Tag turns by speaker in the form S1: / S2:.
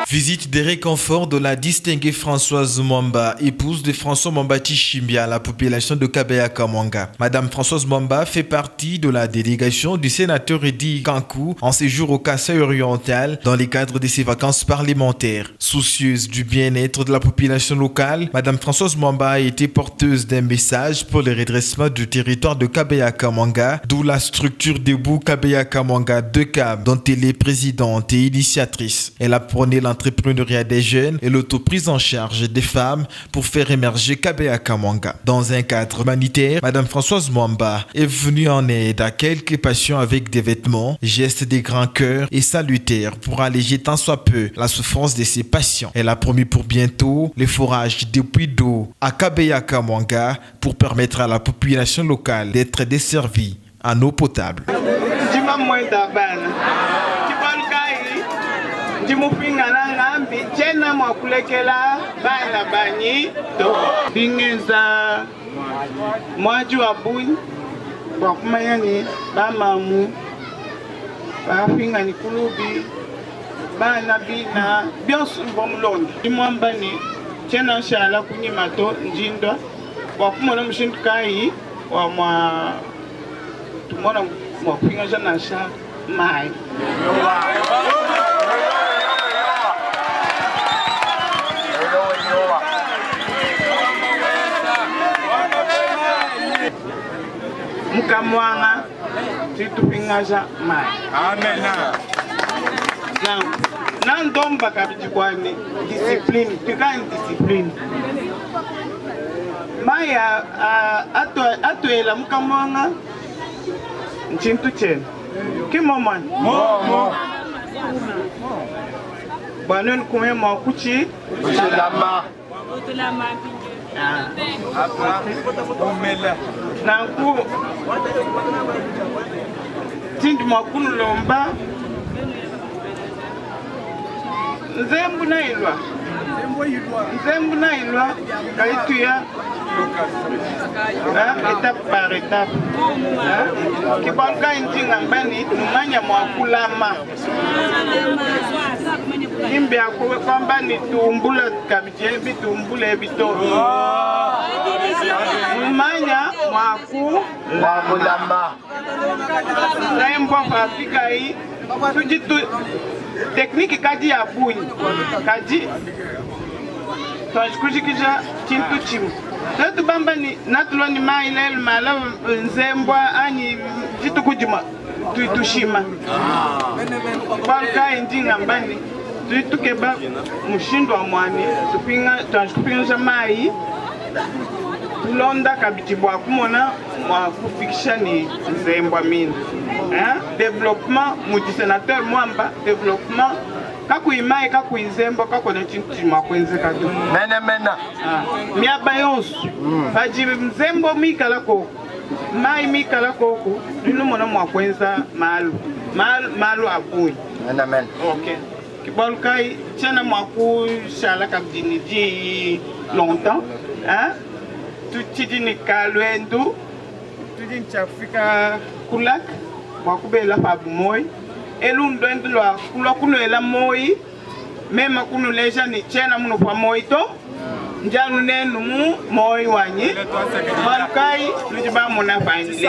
S1: Visite des réconforts de la distinguée Françoise Mwamba, épouse de François Mwamba Tshimbia à la population de Kabea-Kamwanga. Madame Françoise Mwamba fait partie de la délégation du sénateur Eddy Kankou en séjour au Kasaï oriental dans le cadre de ses vacances parlementaires. Soucieuse du bien-être de la population locale, Madame Françoise Mwamba a été porteuse d'un message pour le redressement du territoire de Kabea-Kamwanga, d'où la structure debout Kabea-Kamwanga 2CAB, dont elle est présidente et initiatrice. Elle a prôné l'entrepreneuriat des jeunes et l'autoprise en charge des femmes pour faire émerger Kabea-Kamwanga. Dans un cadre humanitaire, Madame Françoise Mwamba est venue en aide à quelques patients avec des vêtements, gestes des grands cœurs et salutaires pour alléger tant soit peu la souffrance de ses patients. Elle a promis pour bientôt le forage des puits d'eau à Kabea-Kamwanga pour permettre à la population locale d'être desservie en eau potable.
S2: Jimupinga na ngambi tena mwakulekela bana banyi to bingenza mwaju abuni kwa kumanya ni bamamu bapinga ni kulubi bana bina byosu bomulonda dimwamba ni tena shala kunyima to njindwa kwa kumona mshindu kai wa mwa tumona mwapinga jana sha mai Mukamwanga titupingaja mai.
S3: Amen.
S2: Na ndomba kabiji kwani discipline, tukani discipline. Maya atuela mukamwanga nchintu chene. Kimoman.
S3: Mo.
S2: Bwana nikume mwakuchi
S3: Ushilama.
S2: Nanku tindi mwakunu lomba nzembu na ilwa kaituya étape par étape kibalka intinga mbani numanya mwakulama imbe akuwe kwamba ni tumbula kabije bitumbule bito numanya
S3: mwakulama
S2: naembo Afrika hii tujitu tekniki kaji ya bunyi kaji twashikujikija chintu chimu Natu bamba ni natulo ni mailel mala nzembwa ani jitu kujima tuitushima balka indinga mbani tuitukeba mushindo mwani tupinga twashikupinga mai tulonda kabitibwa kumona mwa kufikisha ni nzembwa mini développement mu sénateur Mwamba développement kakuimai kakuizembo kakona chintu makwenzeka tu
S3: mena
S2: miaba yonsu baji mzembo mikala koko mai mikala koko nino mona mwakwenza malu apuyi
S3: amen.
S2: okay kibalukai chana mwaku shala kabdini ji longtemps tutidi kalwendu tudin chafika kulak mwakubela pabu moy elundo endulwa kulwa kuno ela moyi mema kuno leja ni chena muno kwa moyi to njanu nenu mu moyi wanyi balukai lujiba mona fanyile